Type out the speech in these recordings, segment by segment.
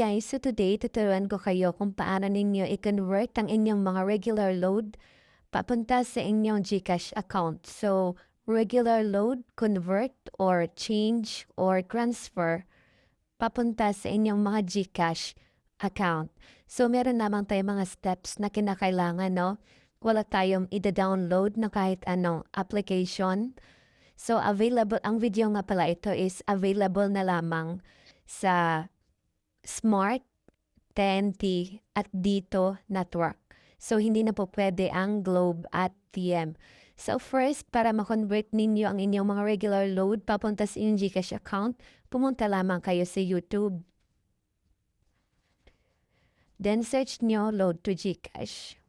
guys, so today tuturuan ko kayo kung paano ninyo i-convert ang inyong mga regular load papunta sa inyong GCash account. So, regular load, convert, or change, or transfer papunta sa inyong mga GCash account. So, meron namang tayong mga steps na kinakailangan, no? Wala tayong i-download na kahit anong application. So, available, ang video nga pala ito is available na lamang sa Smart, TNT, at Dito Network. So, hindi na po pwede ang Globe at TM. So, first, para ma-convert ninyo ang inyong mga regular load papunta sa inyong GCash account, pumunta lamang kayo sa YouTube. Then, search nyo Load to GCash.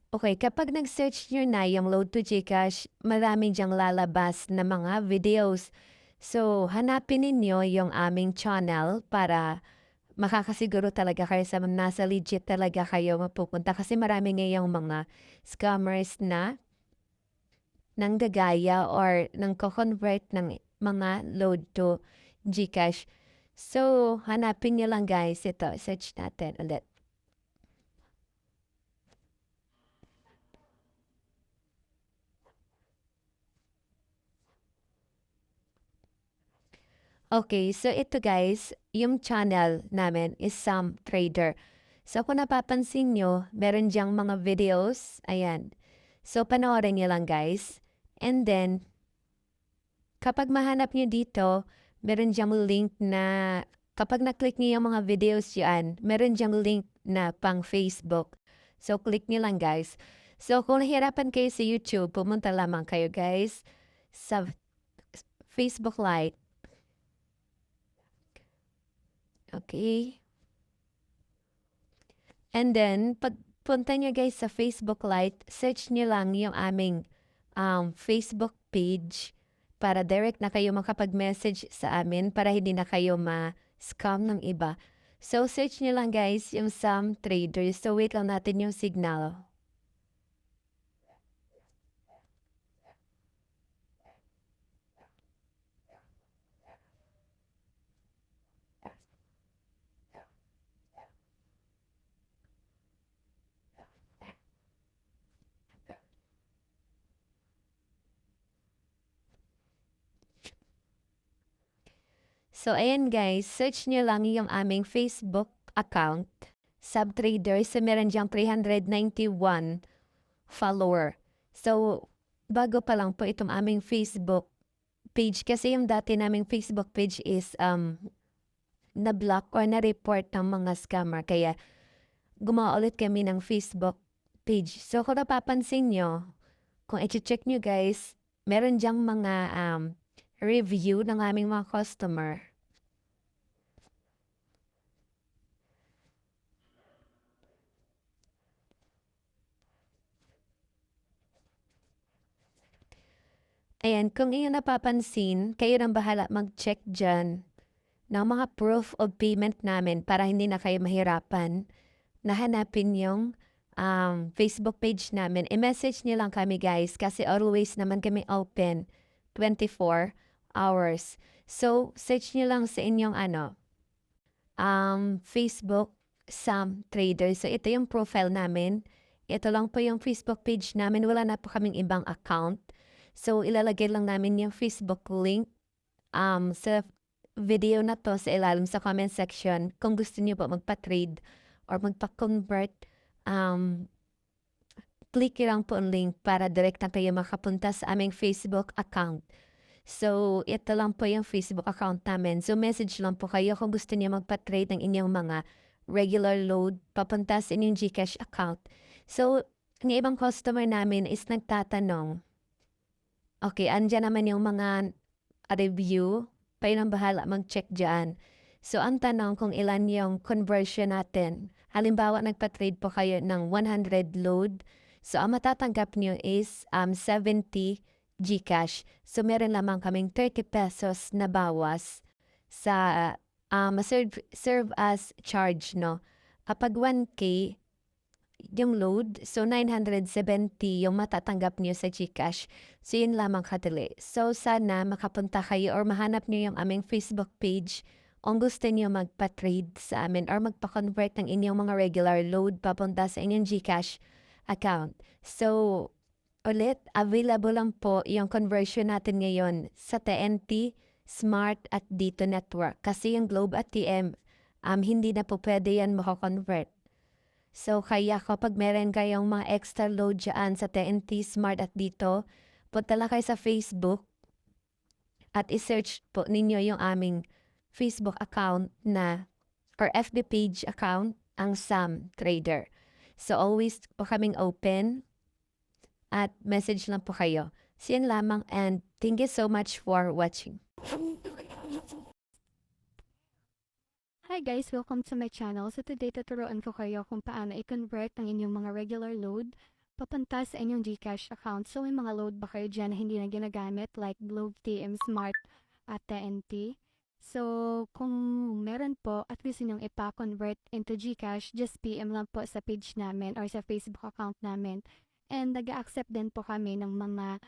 Okay, kapag nag-search nyo na yung Load to GCash, maraming dyang lalabas na mga videos. So, hanapin ninyo yung aming channel para makakasiguro talaga kayo sa nasa legit talaga kayo mapupunta. Kasi marami ngayong mga scammers na nang gagaya or nang convert ng mga load to GCash. So, hanapin nyo lang guys. Ito, search natin ulit. Okay, so ito guys, yung channel namin is Sam Trader. So kung napapansin nyo, meron diyang mga videos. Ayan. So panoorin nyo lang guys. And then, kapag mahanap nyo dito, meron diyang link na, kapag na-click nyo yung mga videos yan, meron diyang link na pang Facebook. So click nyo lang guys. So kung nahihirapan kayo sa YouTube, pumunta lamang kayo guys sa Facebook Lite. Okay. And then, pagpunta nyo guys sa Facebook Lite, search nyo lang yung aming Facebook page para direct na kayo makapag-message sa amin para hindi na kayo ma-scam ng iba. So, search nyo lang guys yung Sam Traders. So, wait lang natin yung signal. So, ayan guys, search nyo lang yung aming Facebook account, Subtrader. So, meron diyang 391 follower. So, bago pa lang po itong aming Facebook page. Kasi yung dati naming Facebook page is na-block or na-report ng mga scammer. Kaya, gumawa ulit kami ng Facebook page. So, kung napapansin nyo, kung i-check nyo guys, meron diyang mga review ng aming mga customer. Ayan, kung iyon napapansin, kayo nang bahala mag-check dyan ng mga proof of payment namin para hindi na kayo mahirapan na hanapin yung Facebook page namin. I-message niyo lang kami guys kasi always naman kami open 24 hours. So, search niyo lang sa inyong Facebook Sam Trader. So, ito yung profile namin. Ito lang po yung Facebook page namin. Wala na po kaming ibang account. So, ilalagay lang namin yung Facebook link sa video na to sa ilalim sa comment section. Kung gusto niyo po magpa-trade or magpa-convert, click lang po ang link para direct na kayo makapunta sa aming Facebook account. So, ito lang po yung Facebook account namin. So, message lang po kayo kung gusto niyo magpa-trade ng inyong mga regular load papunta sa inyong GCash account. So, ang ibang customer namin is nagtatanong, okay, andyan naman yung mga review, kayo nang bahala mag-check dyan. So, ang tanong kung ilan yung conversion natin. Halimbawa, nagpa-trade po kayo ng 100 load. So, ang matatanggap nyo is 70 GCash. So, meron lamang kaming 30 pesos na bawas sa serve as charge, no? Kapag 1K, yung load. So, 970 yung matatanggap niyo sa GCash. So, yun lamang kadali. So, sana makapunta kayo or mahanap niyo yung aming Facebook page kung gusto niyo magpa-trade sa amin or magpa-convert ng inyong mga regular load papunta sa inyong GCash account. So, ulit, available lang po yung conversion natin ngayon sa TNT, Smart at Dito Network. Kasi yung Globe at TM, hindi na po pwede yan makakonvert. So, kaya kapag meron kayong mga extra load dyan sa TNT, Smart at Dito, punta lang kayo sa Facebook at isearch po ninyo yung aming Facebook account na or FB page account, ang Sam Trader. So, always po kaming open at message lang po kayo. So, yan lamang and thank you so much for watching. Hi guys! Welcome to my channel. So today tuturuan ko kayo kung paano i-convert ang inyong mga regular load papunta sa inyong GCash account. So may mga load ba kayo dyan na hindi na ginagamit like Globe, TM, Smart at TNT? So kung meron po at gusto nyong ipa-convert into GCash, just PM lang po sa page namin or sa Facebook account namin. And nag-accept din po kami ng mga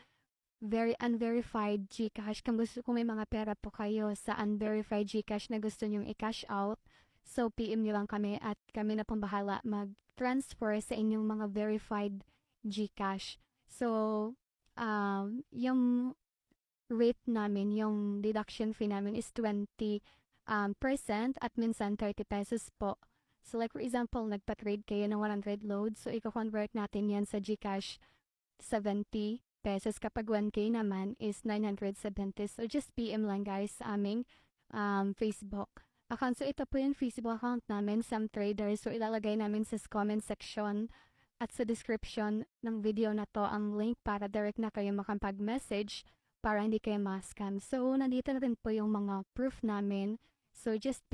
very unverified GCash. Kung may mga pera po kayo sa unverified GCash na gusto nyong i-cash out, so PM nyo lang kami at kami na pong bahala mag-transfer sa inyong mga verified GCash. So, yung rate namin, yung deduction fee namin is 20% at minsan 30 pesos po. So like for example, nagpa-trade kayo ng 100 loads, so i-convert natin yan sa GCash 70 pesos. Kapag 1K naman is 970. So, just PM lang guys sa aming Facebook account. So, ito po yung Facebook account namin, Sam Trader. So, ilalagay namin sa comment section at sa description ng video na to ang link para direct na kayo makapag-message para hindi kayo ma-scam. So, nandito na rin po yung mga proof namin. So, just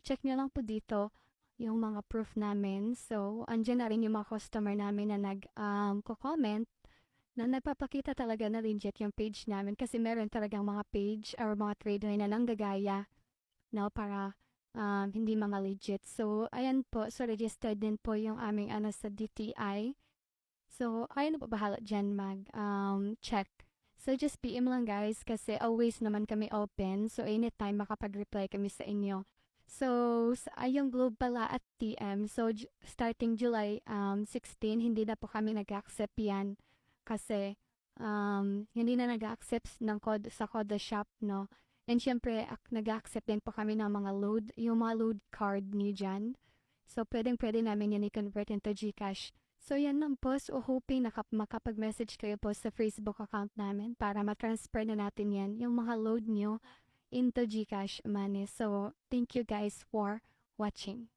check nyo lang po dito yung mga proof namin. So, andyan na rin yung mga customer namin na nag-comment na nagpapakita talaga na legit yung page namin kasi meron talagang mga page or mga trader na nanggagaya no, para hindi mga legit. So, ayan po. So, registered din po yung aming sa DTI. So, ayun po bahala dyan mag-check. So, just PM lang guys kasi always naman kami open. So, anytime makapag-reply kami sa inyo. So, yung Globe pala at TM. So, starting July 16, hindi na po kami nag-accept yan kasi hindi na nag-accept ng code sa Coda Shop, no? And syempre, nag-accept din po kami ng mga load, yung mga load card niyo dyan. So, pwedeng-pwede namin yan i-convert into GCash. So, yan lang po. So, hoping makapag-message kayo po sa Facebook account namin para ma-transfer na natin yan, yung mga load nyo into GCash money. So, thank you guys for watching.